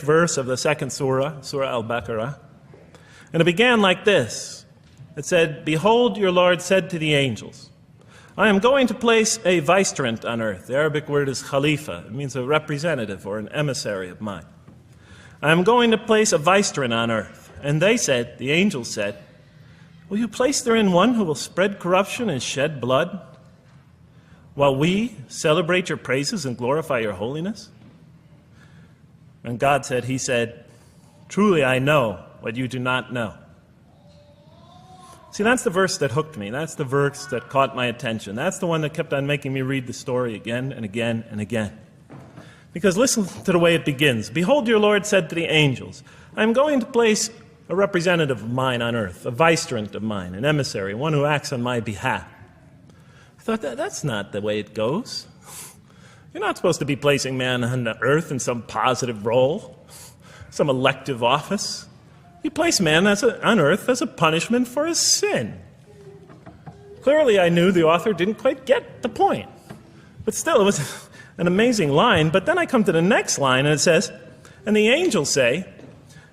verse of the second surah, Surah Al-Baqarah. And it began like this. It said, "Behold, your Lord said to the angels, I am going to place a vicegerent on earth." The Arabic word is Khalifa. It means a representative or an emissary of mine. "I am going to place a vicegerent on earth." And they said, the angels said, "Will you place therein one who will spread corruption and shed blood, while we celebrate your praises and glorify your holiness?" And God said, He said, "Truly I know what you do not know." See, that's the verse that hooked me. That's the verse that caught my attention. That's the one that kept on making me read the story again and again and again. Because listen to the way it begins. "Behold, your Lord said to the angels, I am going to place a representative of mine on earth, a vicegerent of mine, an emissary, one who acts on my behalf." I thought, that's not the way it goes. You're not supposed to be placing man on the earth in some positive role, some elective office. You place man on earth as a punishment for his sin. Clearly, I knew the author didn't quite get the point. But still, it was an amazing line. But then I come to the next line, and it says, "And the angels say,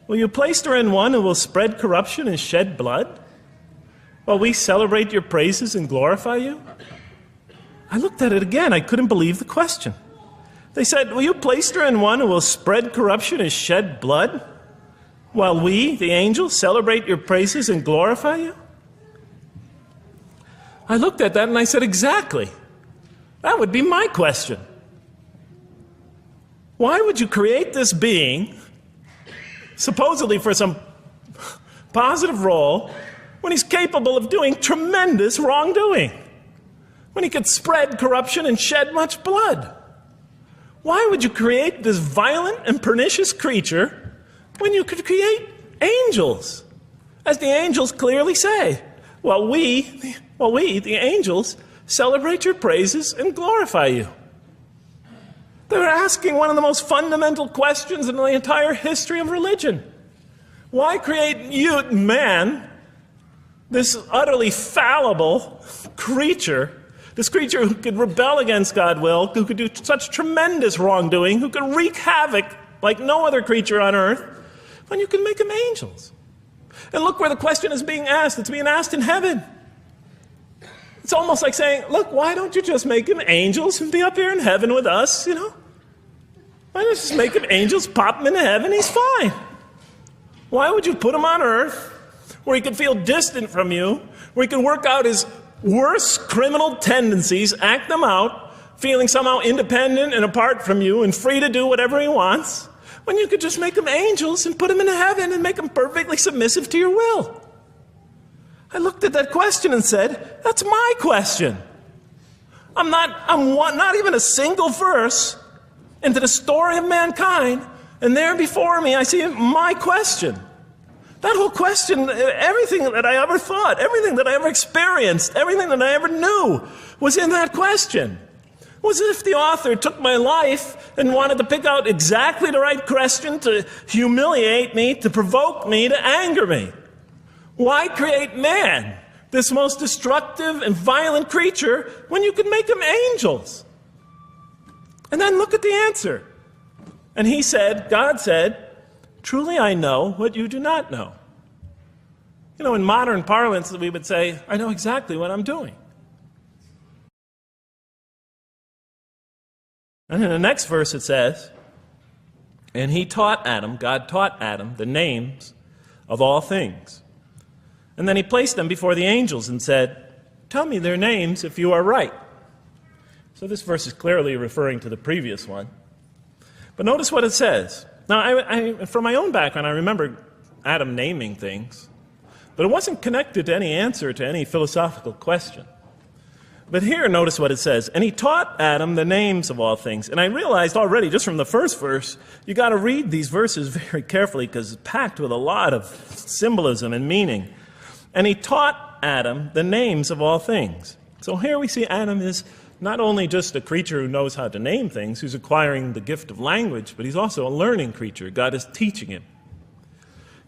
will you place therein one who will spread corruption and shed blood, while we celebrate your praises and glorify you?" I looked at it again. I couldn't believe the question. They said, "Will you place therein one who will spread corruption and shed blood, while we, the angels, celebrate your praises and glorify you?" I looked at that and I said, exactly. That would be my question. Why would you create this being, supposedly for some positive role, when he's capable of doing tremendous wrongdoing? When he could spread corruption and shed much blood? Why would you create this violent and pernicious creature when you could create angels? As the angels clearly say, Well, we, the angels, celebrate your praises and glorify you." They were asking one of the most fundamental questions in the entire history of religion. Why create you, man, this utterly fallible creature, this creature who could rebel against God's will, who could do such tremendous wrongdoing, who could wreak havoc like no other creature on earth, when you can make them angels? And look where the question is being asked. It's being asked in heaven. It's almost like saying, look, why don't you just make them angels and be up here in heaven with us, Why don't you just make them angels, pop them into heaven, he's fine. Why would you put him on earth where he could feel distant from you, where he can work out his worst criminal tendencies, act them out, feeling somehow independent and apart from you and free to do whatever he wants, when you could just make them angels and put them into heaven and make them perfectly submissive to your will? I looked at that question and said, that's my question. I'm not even a single verse into the story of mankind, and there before me I see my question. That whole question, everything that I ever thought, everything that I ever experienced, everything that I ever knew was in that question. It was as if the author took my life and wanted to pick out exactly the right question to humiliate me, to provoke me, to anger me. Why create man, this most destructive and violent creature, when you could make them angels? And then look at the answer. And he said, God said, "Truly I know what you do not know." In modern parlance, we would say, I know exactly what I'm doing. And in the next verse it says, "And he taught Adam," God taught Adam, "the names of all things. And then he placed them before the angels and said, Tell me their names if you are right." So this verse is clearly referring to the previous one. But notice what it says. Now, I from my own background, I remember Adam naming things, but it wasn't connected to any answer to any philosophical question. But here, notice what it says. "And he taught Adam the names of all things." And I realized already, just from the first verse, you got to read these verses very carefully because it's packed with a lot of symbolism and meaning. And he taught Adam the names of all things. So here we see Adam is not only just a creature who knows how to name things, who's acquiring the gift of language, but he's also a learning creature. God is teaching him.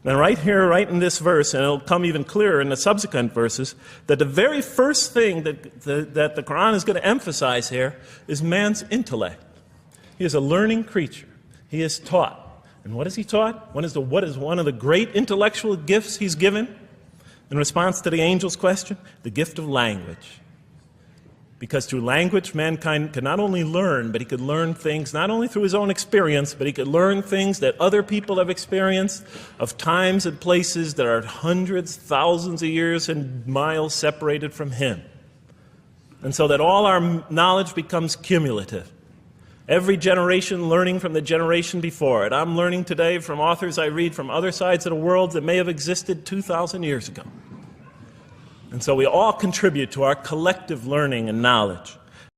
Now right here, right in this verse, and it'll come even clearer in the subsequent verses, that the very first thing that the Quran is going to emphasize here is man's intellect. He is a learning creature. He is taught. And what is he taught? What is one of the great intellectual gifts he's given in response to the angel's question? The gift of language. Because through language, mankind can not only learn, but he could learn things not only through his own experience, but he could learn things that other people have experienced of times and places that are hundreds, thousands of years and miles separated from him. And so that all our knowledge becomes cumulative. Every generation learning from the generation before it. I'm learning today from authors I read from other sides of the world that may have existed 2,000 years ago. And so we all contribute to our collective learning and knowledge.